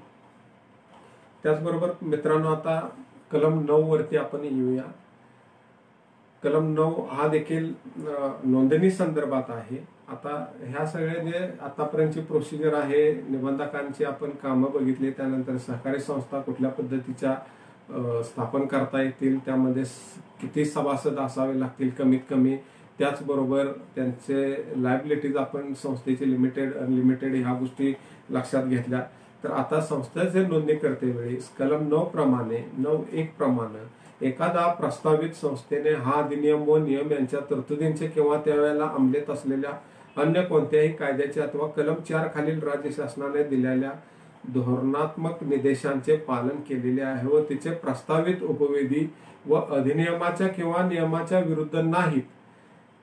Speaker 1: त्याचबरोबर मित्रांनो, आता कलम 9 वरती आपण येऊया. कलम 9 हा देखील नोंदणी संदर्भात आहे. आता ह्या सगळ्या जे आतापर्यंतची प्रोसिजर आहे, निबंधकांची आपण कामं बघितली, त्यानंतर सहकारी संस्था कुठल्या पद्धतीच्या स्थापन करता येतील, त्यामध्ये किती सभासद असावे लागतील कमीत कमी, त्याचबरोबर त्यांचे लायबिलिटीज आपण संस्थेचे लिमिटेड अनलिमिटेड ह्या गोष्टी लक्षात घेतल्या. तर आता संस्थेचे नोंदणी करते वेळी कलम 9 प्रमाणे 9(1) प्रमाणे एखादा प्रस्तावित संस्थेने हा अधिनियम व नियम यांच्या तरतुदींचे किंवा त्यावेळेला अंमलात असलेल्या अन्य कोणत्याही कायद्याचे अथवा कलम 4 खालील राज्य शासनाने दिलेल्या धोरणात्मक निर्देशांचे पालन केलेले आहे व तिचे प्रस्तावित उपविधी व अधिनियमाच्या किंवा नियमाच्या विरुद्ध नाहीत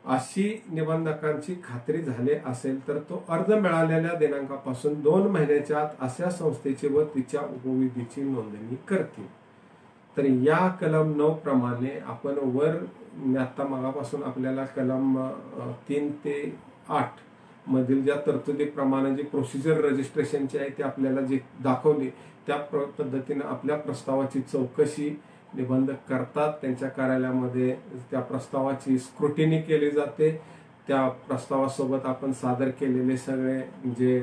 Speaker 1: अशी निबंधकांची खात्री झाली असेल तर तो अर्ज मिळालेल्या दिनांकापासून 2 महिन्याच्या आत अशा संस्थेची व तिच्या उपविधीची नोंदणी करतील. तर या कलम 9 प्रमाणे आपण आता मागापासून आपल्याला कलम 3 ते 8 मधील ज्या तरतुदीप्रमाणे जी प्रोसिजर रजिस्ट्रेशनची आहे ते आपल्याला जी दाखवली, त्या पद्धतीने आपल्या प्रस्तावाची चौकशी निबंधक करतात. त्यांच्या कार्यालयामध्ये त्या प्रस्तावाची स्क्रुटिनी केली जाते. त्या प्रस्तावासोबत आपण सादर केलेले सगळे जे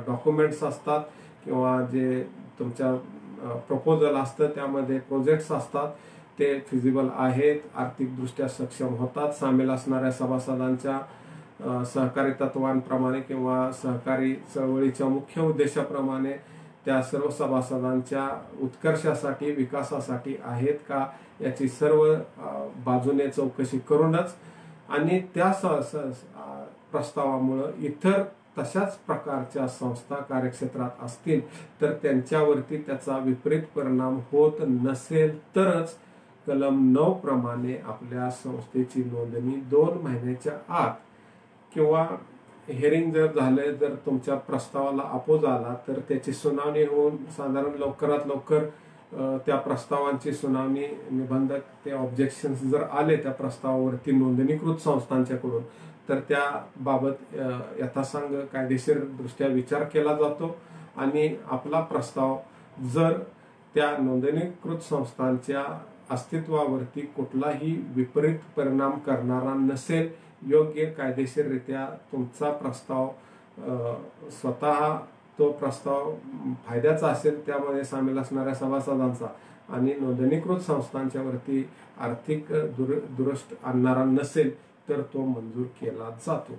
Speaker 1: डॉक्युमेंट्स असतात किंवा जे तुमच्या प्रपोजल असतं, त्यामध्ये प्रोजेक्ट्स असतात, ते फिजिबल आहेत, आर्थिकदृष्ट्या सक्षम होतात, सामील असणाऱ्या सभासदांच्या सहकारी तत्वांप्रमाणे किंवा सहकारी चळवळीच्या मुख्य उद्देशाप्रमाणे त्या सर्व सभासदांच्या उत्कर्षासाठी विकासासाठी आहेत का याची सर्व बाजूने चौकशी करूनच आणि त्या प्रस्तावामुळे इतर तशाच प्रकारच्या संस्था कार्यक्षेत्रात असतील तर त्यांच्यावरती त्याचा विपरीत परिणाम होत नसेल तरच कलम 9 प्रमाणे आपल्या संस्थेची नोंदणी 2 महिन्याच्या आत किंवा हिअरिंग जर झाले, जर तुमच्या प्रस्तावाला अपोज आला तर त्याची सुनावणी होऊन साधारण लवकरात लवकर त्या प्रस्तावांची सुनावणी निबंधक ते ऑब्जेक्शन्स जर आले त्या प्रस्तावावरती नोंदणीकृत संस्थांच्याकडून तर त्याबाबत यथासांग कायदेशीर दृष्ट्या विचार केला जातो आणि आपला प्रस्ताव जर त्या नोंदणीकृत संस्थांच्या अस्तित्वावरती कुठलाही विपरीत परिणाम करणारा नसेल, योग्य कायदेशीररित्या तुमचा प्रस्ताव स्वतः तो प्रस्ताव फायद्याचा असेल, त्यामध्ये सामील असणाऱ्या सभासदांचा आणि नोंदणीकृत संस्थांच्या वरती आर्थिक दुरस्त आणणारा नसेल तर तो मंजूर केला जातो.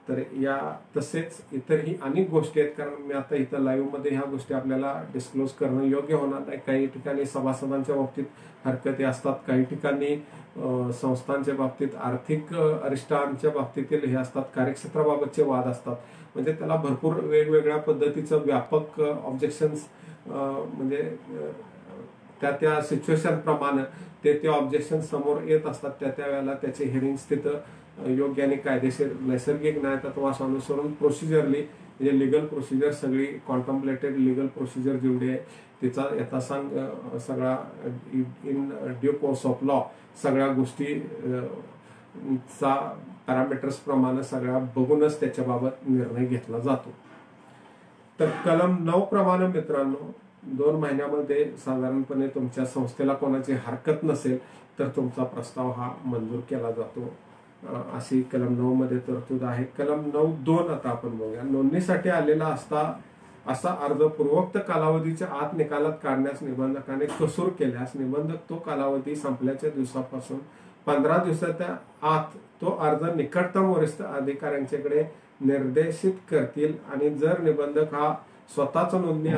Speaker 1: तर या तसेच इतरही अनेक गोष्टी आहेत, कारण मी आता इथं लाईव्ह मध्ये ह्या गोष्टी आपल्याला डिस्क्लोज करणं योग्य होणार नाही. काही ठिकाणी सभासदांच्या बाबतीत हरकती असतात, काही ठिकाणी संस्थांच्या बाबतीत आर्थिक अरिष्टांच्या बाबतीतील हे असतात, कार्यक्षेत्राबाबतचे वाद असतात. म्हणजे त्याला भरपूर वेगवेगळ्या पद्धतीचं व्यापक ऑब्जेक्शन्स म्हणजे त्या सिच्युएशन प्रमाणे ते ऑब्जेक्शन समोर येत असतात. त्या वेळेला त्याचे हिअरिंग्स तिथं योग्य आणि कायदेशीर नैसर्गिक न्याय तत्वास अनुसरून प्रोसिजरली म्हणजे लिगल प्रोसिजर सगळी कॉन्टम्प्लेटेड लिगल प्रोसिजर जेवढी आहे तिचा यथासांग सगळा in due course of law सगळ्या गोष्टी चा पॅरामीटर्स प्रमाणे सगळ्या बघूनच त्याच्याबाबत निर्णय घेतला जातो. तर कलम 9 प्रमाणे मित्रांनो 2 महिन्यामध्ये साधारणपणे तुमच्या संस्थेला कोणाची हरकत नसेल तर तुमचा प्रस्ताव हा मंजूर केला जातो, अशी कलम 9 मध्ये तरतूद आहे. कलम 9(2) आता आपण बघूया. नोंदणीसाठी आलेला असा अर्ज पूर्वोक्त कालावधीच्या आत निकालात काढण्यास निबंधकाने कसूर केल्यास निबंधक तो कालावधी संपल्याच्या दिवसापासून 15 दिवसाच्या आत तो अर्ज निकटतम वरिष्ठ अधिकाऱ्यांच्याकडे निर्देशित करतील आणि जर निबंधक हा स्वतःच नोंदणी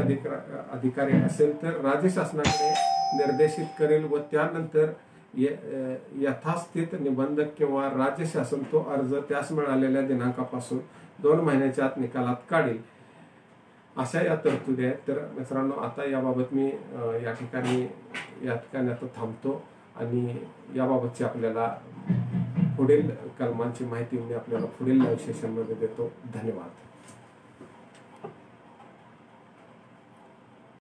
Speaker 1: अधिकारी असेल तर राज्य शासनाकडे निर्देशित करेल व त्यानंतर यथास्थित निबंधक किंवा राज्य शासन तो अर्ज त्यास मिळालेल्या दिनांकापासून 2 महिन्याच्या आत निकालात काढेल. अशा या तरतुदी आहेत. तर मित्रांनो आता याबाबत मी या ठिकाणी आता थांबतो आणि याबाबतची आपल्याला पुढील कलमांची माहिती मी आपल्याला पुढील लाईव्ह सेशनमध्ये देतो. धन्यवाद.